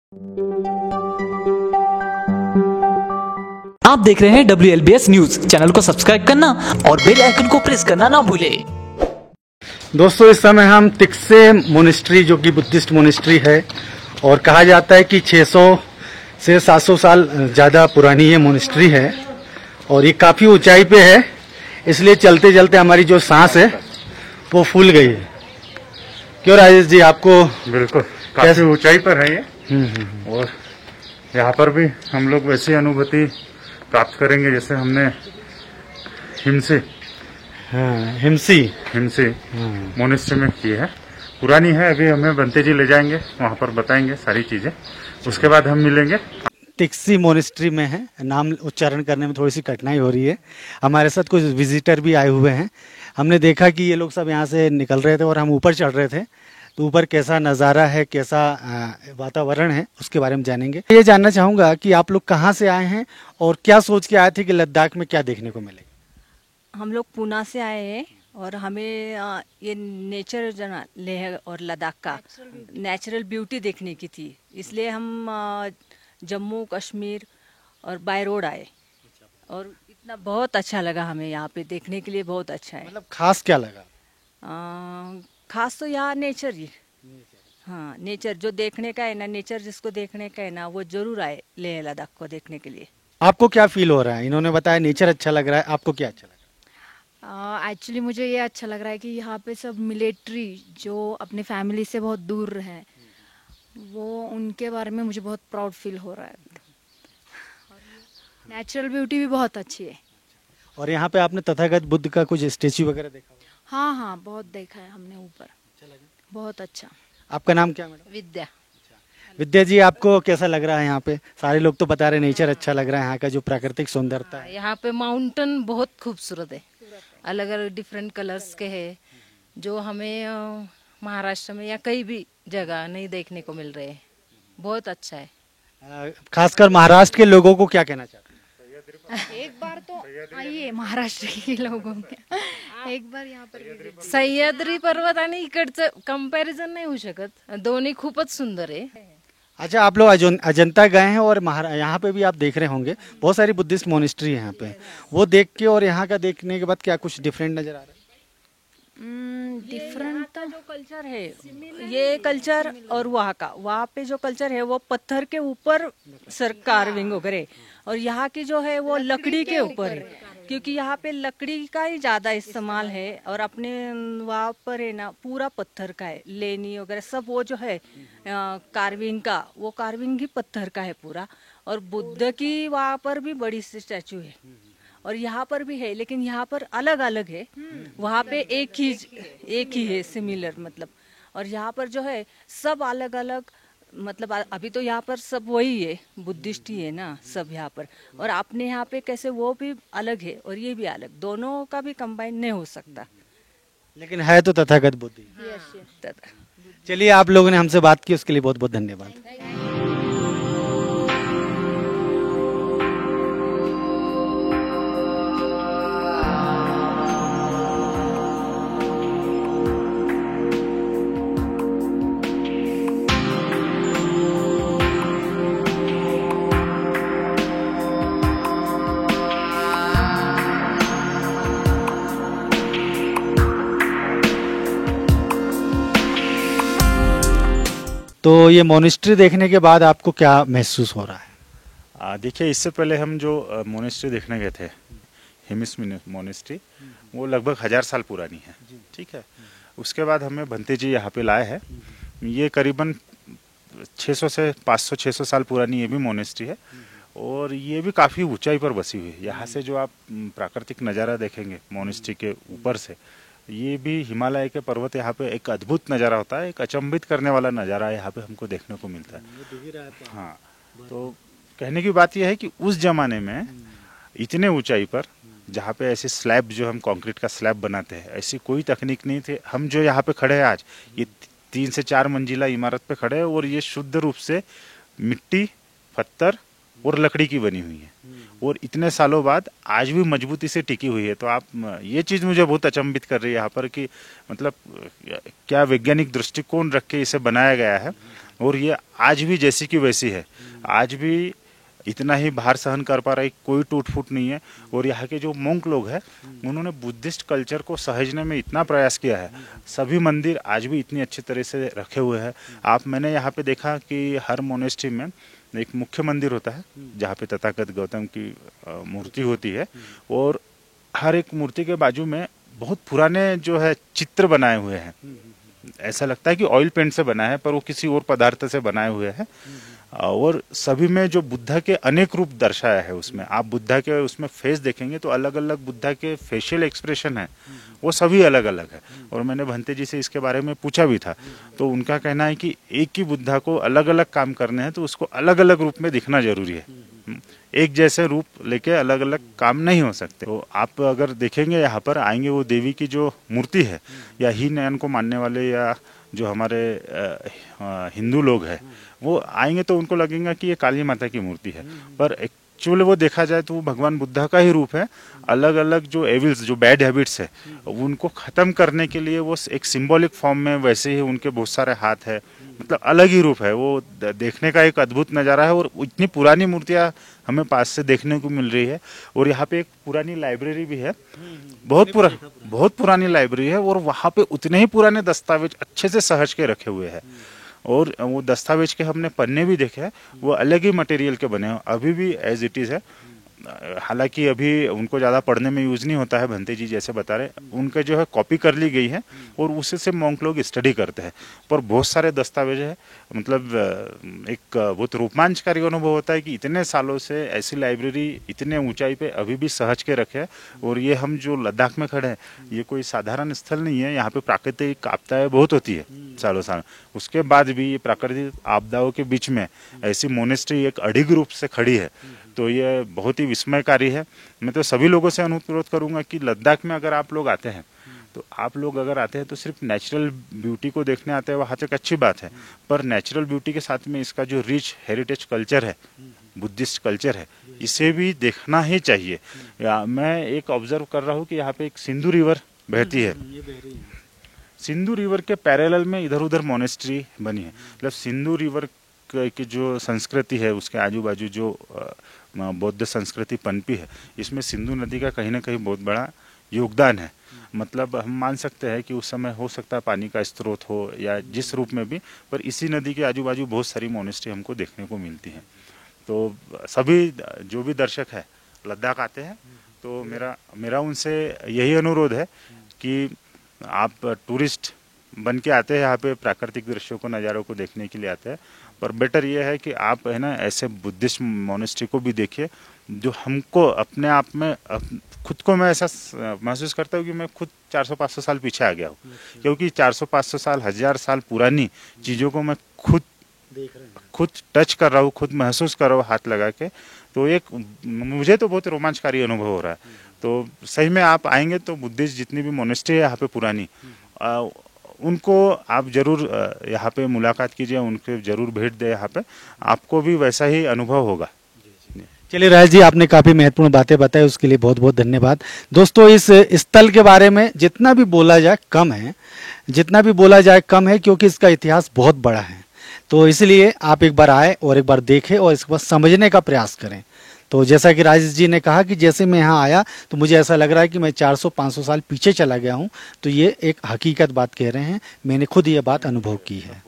आप देख रहे हैं WLBS न्यूज। चैनल को सब्सक्राइब करना और बेल आइकन को प्रेस करना ना भूलें। दोस्तों, इस समय हम तिक्से मोनेस्ट्री, जो कि बुद्धिस्ट मोनेस्ट्री है और कहा जाता है कि 600 से 700 साल ज़्यादा पुरानी ये मोनेस्ट्री है और ये काफ़ी ऊंचाई पे है, इसलिए चलते चलते हमारी जो सांस है वो फूल गई है। क्यों राजेश जी, आपको? बिल्कुल, काफी ऊंचाई पर है ये। और यहाँ पर भी हम लोग वैसी अनुभूति प्राप्त करेंगे जैसे हमने हिमसी मोनेस्ट्री में की है। पुरानी है, अभी हमें बनते जी ले जाएंगे, वहाँ पर बताएंगे सारी चीजें, उसके बाद हम मिलेंगे। तिक्सी मोनेस्ट्री में है, नाम उच्चारण करने में थोड़ी सी कठिनाई हो रही है। हमारे साथ कुछ विजिटर भी आए हुए हैं। हमने देखा कि ये लोग सब यहाँ से निकल रहे थे और हम ऊपर चढ़ रहे थे, तो ऊपर कैसा नज़ारा है, कैसा वातावरण है, उसके बारे में जानेंगे। ये जानना चाहूँगा कि आप लोग कहाँ से आए हैं और क्या सोच के आए थे कि लद्दाख में क्या देखने को मिलेगा? हम लोग पूना से आए हैं और हमें ये नेचर जना लेह और लद्दाख का नेचुरल ब्यूटी देखने की थी, इसलिए हम जम्मू कश्मीर और बाय रोड आए और इतना बहुत अच्छा लगा हमें। यहाँ पे देखने के लिए बहुत अच्छा है। मतलब खास क्या लगा? खास तो यहाँ नेचर ही, हाँ, नेचर जो देखने का है ना, नेचर जिसको देखने का है ना, वो जरूर आए लेह लद्दाख को देखने के लिए। आपको क्या फील हो रहा है? इन्होंने बताया नेचर अच्छा लग रहा है, आपको क्या अच्छा लग रहा है? एक्चुअली मुझे ये अच्छा लग रहा है कि यहाँ पे सब मिलिट्री जो अपने फैमिली से बहुत दूर हैं, वो उनके बारे में मुझे बहुत प्राउड फील हो रहा है। नेचुरल ब्यूटी भी बहुत अच्छी है। और यहाँ पे आपने तथागत बुद्ध का कुछ स्टेच्यू वगैरह देखा? हाँ हाँ, बहुत देखा है हमने ऊपर, बहुत अच्छा। आपका नाम क्या मैडम? विद्या। विद्या जी, आपको कैसा लग रहा है यहाँ पे? सारे लोग तो बता रहे नेचर अच्छा लग रहा है, यहाँ का जो प्राकृतिक सुंदरता है। यहाँ पे माउंटेन बहुत खूबसूरत है, अलग अलग डिफरेंट कलर्स के हैं, जो हमें महाराष्ट्र में या कहीं भी जगह नहीं देखने को मिल रहे हैं। बहुत अच्छा है। खासकर महाराष्ट्र के लोगों को क्या कहना चाहते हैं? एक बार तो आइए महाराष्ट्र के लोगों के, एक बार यहाँ पर सह्याद्री पर्वत आणि इकडचं कंपॅरिझन नाही होऊ शकत, दोन्ही खूपच सुंदर आहे। अच्छा, आप लोग अजंता गए हैं और यहाँ पे भी आप देख रहे होंगे बहुत सारी बुद्धिस्ट मोनेस्ट्री है यहाँ पे, वो देख के और यहाँ का देखने के बाद क्या कुछ डिफरेंट नजर आ रहा है? डिफरेंट का जो कल्चर है, ये कल्चर और वहाँ पे जो कल्चर है वो पत्थर के ऊपर सर कार्विंग वगैरह, और यहाँ की जो है वो लकड़ी के ऊपर है, क्योंकि यहाँ पे लकड़ी का ही ज्यादा इस्तेमाल है। और अपने वहाँ पर है ना पूरा पत्थर का है, लेनी वगैरह सब वो जो है कार्विंग का, वो कार्विंग ही पत्थर का है पूरा। और बुद्ध की वहाँ पर भी बड़ी सी स्टैचू है और यहाँ पर भी है, लेकिन यहाँ पर अलग अलग है, वहाँ पे एक ही है सिमिलर मतलब। और यहाँ पर जो है सब अलग अलग, मतलब अभी तो यहाँ पर सब वही है, बुद्धिस्ट ही है ना सब यहाँ पर, और अपने यहाँ पे कैसे वो भी अलग है और ये भी अलग, दोनों का भी कंबाइन नहीं हो सकता, लेकिन है तो तथागत बुद्धि। चलिए, आप लोगों ने हमसे बात की, उसके लिए बहुत बहुत धन्यवाद। तो ये मोनेस्ट्री देखने के बाद आपको क्या महसूस हो रहा है? देखिए, इससे पहले हम जो मोनेस्ट्री देखने गए थे, हिमिस मोनेस्ट्री, वो लगभग 1000 साल पुरानी है। ठीक है, उसके बाद हमें भंते जी यहाँ पे लाए हैं। ये करीबन 600 से 500-600 साल पुरानी ये भी मोनेस्ट्री है और ये भी काफ़ी ऊंचाई पर बसी हुई है। यहाँ से जो आप प्राकृतिक नज़ारा देखेंगे मोनेस्ट्री के ऊपर से, ये भी हिमालय के पर्वत, यहाँ पे एक अद्भुत नज़ारा होता है, एक अचंभित करने वाला नज़ारा यहाँ पे हमको देखने को मिलता है। हाँ, तो कहने की बात यह है कि उस जमाने में इतने ऊंचाई पर, जहाँ पे ऐसे स्लैब, जो हम कंक्रीट का स्लैब बनाते हैं, ऐसी कोई तकनीक नहीं थी। हम जो यहाँ पे खड़े हैं आज, ये 3 से 4 मंजिला इमारत पे खड़े हैं और ये शुद्ध रूप से मिट्टी, पत्थर और लकड़ी की बनी हुई है और इतने सालों बाद आज भी मजबूती से टिकी हुई है। तो आप, ये चीज़ मुझे बहुत अचंभित कर रही है यहाँ पर कि मतलब क्या वैज्ञानिक दृष्टिकोण रख के इसे बनाया गया है। और ये आज भी जैसी की वैसी है। आज भी इतना ही भार सहन कर पा रहा है, कोई टूट फूट नहीं है। और यहाँ के जो मोंक लोग हैं उन्होंने बुद्धिस्ट कल्चर को सहेजने में इतना प्रयास किया है। सभी मंदिर आज भी इतनी अच्छी तरह से रखे हुए हैं। मैंने यहाँ पे देखा कि हर मोनेस्ट्री में एक मुख्य मंदिर होता है जहाँ पे तथागत गौतम की मूर्ति होती है, और हर एक मूर्ति के बाजू में बहुत पुराने जो है चित्र बनाए हुए हैं। ऐसा लगता है कि ऑयल पेंट से बना है, पर वो किसी और पदार्थ से बनाए हुए हैं। और सभी में जो बुद्धा के अनेक रूप दर्शाया है, उसमें आप बुद्धा के उसमें फेस देखेंगे तो अलग अलग बुद्धा के फेशियल एक्सप्रेशन है, वो सभी अलग अलग है। और मैंने भंते जी से इसके बारे में पूछा भी था, तो उनका कहना है कि एक ही बुद्धा को अलग अलग काम करने हैं तो उसको अलग अलग रूप में दिखना जरूरी है। एक जैसे रूप लेके अलग अलग काम नहीं हो सकते। तो आप अगर देखेंगे यहाँ पर आएंगे, वो देवी की जो मूर्ति है, या ही नयन को मानने वाले या जो हमारे हिंदू लोग हैं वो आएंगे तो उनको लगेगा कि ये काली माता की मूर्ति है, पर एक्चुअली वो देखा जाए तो वो भगवान बुद्धा का ही रूप है। अलग अलग जो एविल्स, जो बैड हैबिट्स है, उनको खत्म करने के लिए वो एक सिंबॉलिक फॉर्म में, वैसे ही उनके बहुत सारे हाथ है, मतलब अलग ही रूप है। वो देखने का एक अद्भुत नज़ारा है। और इतनी पुरानी मूर्तियाँ हमें पास से देखने को मिल रही है। और यहाँ पे एक पुरानी लाइब्रेरी भी है, बहुत पुरानी लाइब्रेरी है, और वहाँ पे उतने ही पुराने दस्तावेज अच्छे से सहज के रखे हुए हैं। और वो दस्तावेज के हमने पन्ने भी देखे हैं, वो अलग ही मटेरियल के बने हैं, अभी भी एज इट इज़ है। हालांकि अभी उनको ज़्यादा पढ़ने में यूज़ नहीं होता है, भंते जी जैसे बता रहे, उनके जो है कॉपी कर ली गई है और उसी से मॉन्क लोग स्टडी करते हैं। पर बहुत सारे दस्तावेज है, मतलब एक बहुत रोमांचकारी अनुभव होता है कि इतने सालों से ऐसी लाइब्रेरी इतने ऊंचाई पे अभी भी सहज के रखे है। और ये हम जो लद्दाख में खड़े हैं, ये कोई साधारण स्थल नहीं है। यहाँ पे प्राकृतिक आपदाएं बहुत होती है सालों साल, उसके बाद भी ये प्राकृतिक आपदाओं के बीच में ऐसी मोनेस्ट्री एक अडिग रूप से खड़ी है, तो ये बहुत ही विस्मयकारी है। मैं तो सभी लोगों से अनुरोध करूंगा कि लद्दाख में अगर आप लोग आते हैं, तो आप लोग अगर आते हैं तो सिर्फ नेचुरल ब्यूटी को देखने आते हैं, वहाँ तक अच्छी बात है, पर नेचुरल ब्यूटी के साथ में इसका जो रिच हेरिटेज कल्चर है, बुद्धिस्ट कल्चर है, इसे भी देखना ही चाहिए। मैं एक ऑब्जर्व कर रहा हूँ कि यहाँ पे एक सिंधु रिवर बहती है। सिंधु रिवर के पैरेलल में इधर उधर मोनेस्ट्री बनी है। मतलब सिंधु रिवर की जो संस्कृति है, उसके आजू बाजू जो बौद्ध संस्कृति पनपी है, इसमें सिंधु नदी का कहीं ना कहीं बहुत बड़ा योगदान है। मतलब हम मान सकते हैं कि उस समय हो सकता है पानी का स्रोत हो या जिस रूप में भी, पर इसी नदी के आजू बाजू बहुत सारी मोनेस्ट्री हमको देखने को मिलती हैं। तो सभी जो भी दर्शक है लद्दाख आते हैं, तो मेरा उनसे यही अनुरोध है कि आप टूरिस्ट बन के आते हैं यहाँ पे, प्राकृतिक दृश्यों को, नज़ारों को देखने के लिए आते हैं, पर बेटर ये है कि आप है ना ऐसे बुद्धिस्ट मोनेस्ट्री को भी देखिए, जो हमको अपने आप में खुद को मैं ऐसा महसूस करता हूँ कि मैं खुद 400-500 साल पीछे आ गया हूँ, क्योंकि 400-500 साल, 1000 साल पुरानी चीज़ों को मैं खुद टच कर रहा हूँ, खुद महसूस कर रहा हूँ हाथ लगा के। तो एक मुझे तो बहुत रोमांचकारी अनुभव हो रहा है। तो सही में आप आएंगे तो बुद्धिस्ट जितनी भी मोनेस्ट्री है यहाँ पे पुरानी, उनको आप जरूर यहाँ पे मुलाकात कीजिए, उनके जरूर भेंट दें, यहाँ पे आपको भी वैसा ही अनुभव होगा। चलिए राज जी, आपने काफ़ी महत्वपूर्ण बातें बताई, उसके लिए बहुत बहुत धन्यवाद। दोस्तों, इस स्थल के बारे में जितना भी बोला जाए कम है, क्योंकि इसका इतिहास बहुत बड़ा है। तो इसलिए आप एक बार आए और एक बार देखें और इसको बस समझने का प्रयास करें। तो जैसा कि राजेश जी ने कहा कि जैसे मैं यहाँ आया तो मुझे ऐसा लग रहा है कि मैं 400-500 साल पीछे चला गया हूँ। तो ये एक हकीकत बात कह रहे हैं, मैंने खुद ये बात अनुभव की है।